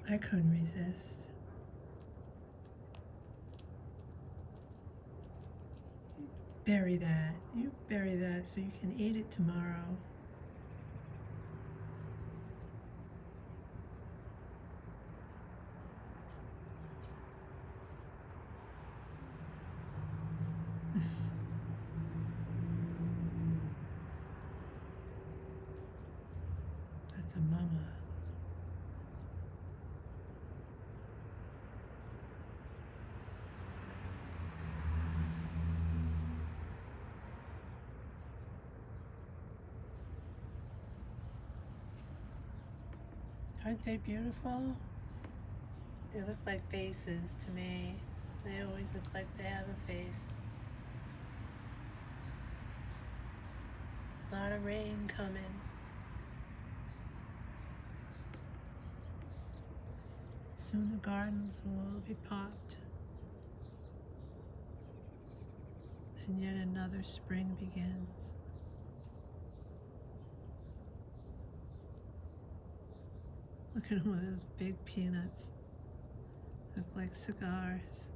I couldn't resist. Bury that. You bury that so you can eat it tomorrow. That's a mama. Aren't they beautiful? They look like faces to me. They always look like they have a face. A lot of rain coming. Soon the gardens will be popped. And yet another spring begins. Look at all those big peanuts. Look like cigars.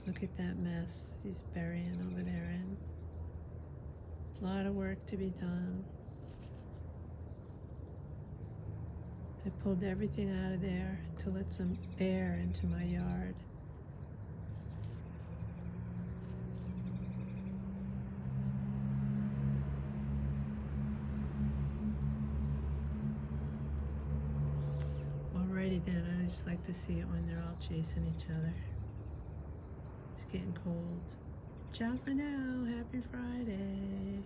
Look at that mess he's burying over there in. A lot of work to be done. I pulled everything out of there to let some air into my yard. Alrighty then, I just like to see it when they're all chasing each other. It's getting cold. Ciao for now. Happy Friday.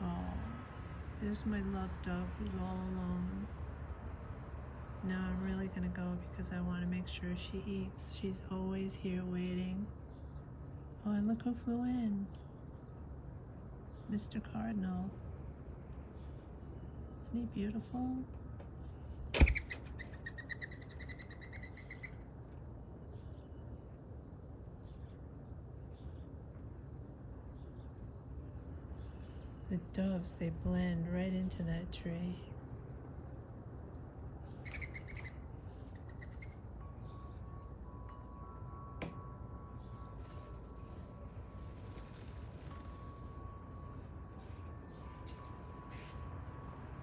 Oh, there's my love dove who's all alone. Now I'm really gonna go because I want to make sure she eats. She's always here waiting. Oh, and look who flew in. Mr. Cardinal. Isn't he beautiful? The doves, they blend right into that tree.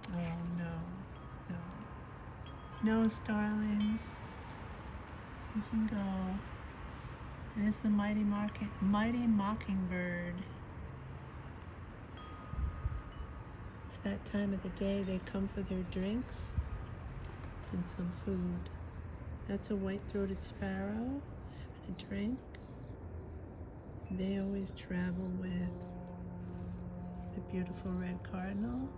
Oh no, no. No, starlings. You can go. And it's the mighty mockingbird. It's that time of the day they come for their drinks and some food. That's a white-throated sparrow having a drink. They always travel with the beautiful red cardinal.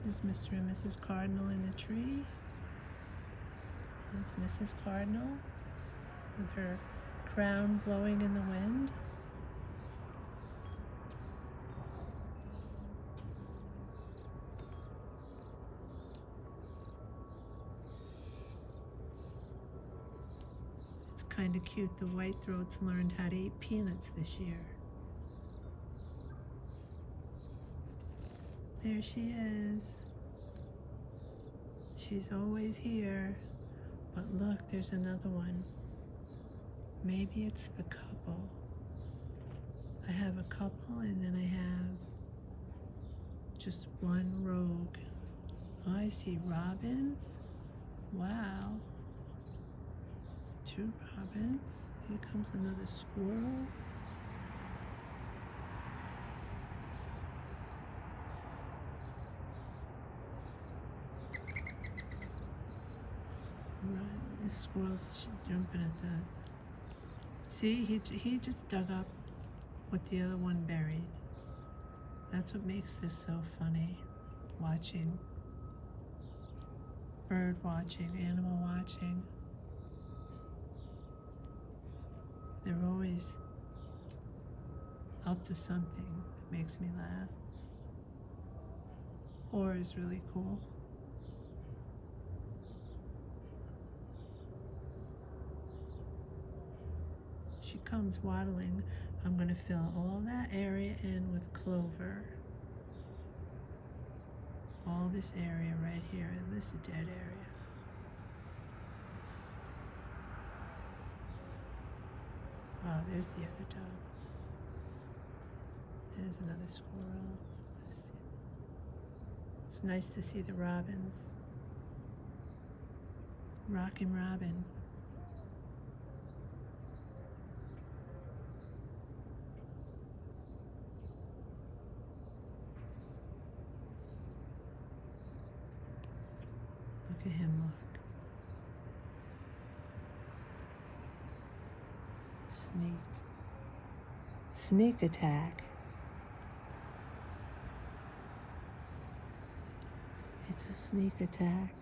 There's Mr. and Mrs. Cardinal in the tree. There's Mrs. Cardinal with her crown blowing in the wind. It's kind of cute. The white-throats learned how to eat peanuts this year. There she is. She's always here. But look, there's another one. Maybe it's the couple. I have a couple and then I have just one rogue. Oh, I see robins. Wow. 2 robins. Here comes another squirrel. Right, this squirrel's jumping at that. See, he just dug up what the other one buried. That's what makes this so funny. Watching. Bird watching, animal watching. They're always up to something that makes me laugh. Or is really cool. she comes waddling, I'm going to fill all that area in with clover. All this area right here, and this is a dead area. Oh, there's the other dove. There's another squirrel. It's nice to see the robins. Rockin' Robin. Look at him, look. Sneak. Sneak attack. It's a sneak attack.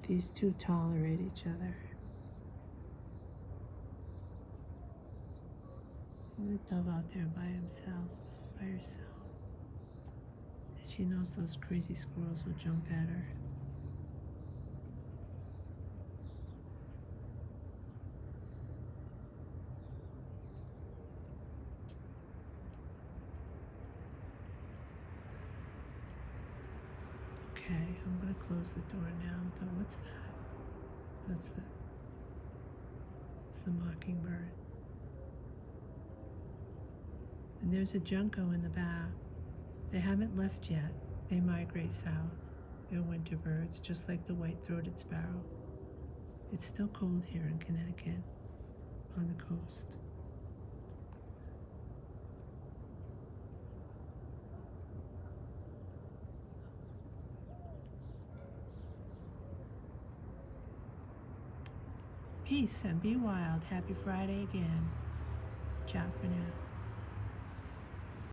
These two tolerate each other. And the dove out there by himself, by herself. And she knows those crazy squirrels will jump at her. Okay, I'm gonna close the door now. Though, what's that? It's the mockingbird. And there's a junco in the back. They haven't left yet. They migrate south. They're winter birds, just like the white-throated sparrow. It's still cold here in Connecticut, on the coast. Peace and be wild. Happy Friday again. Ciao for now.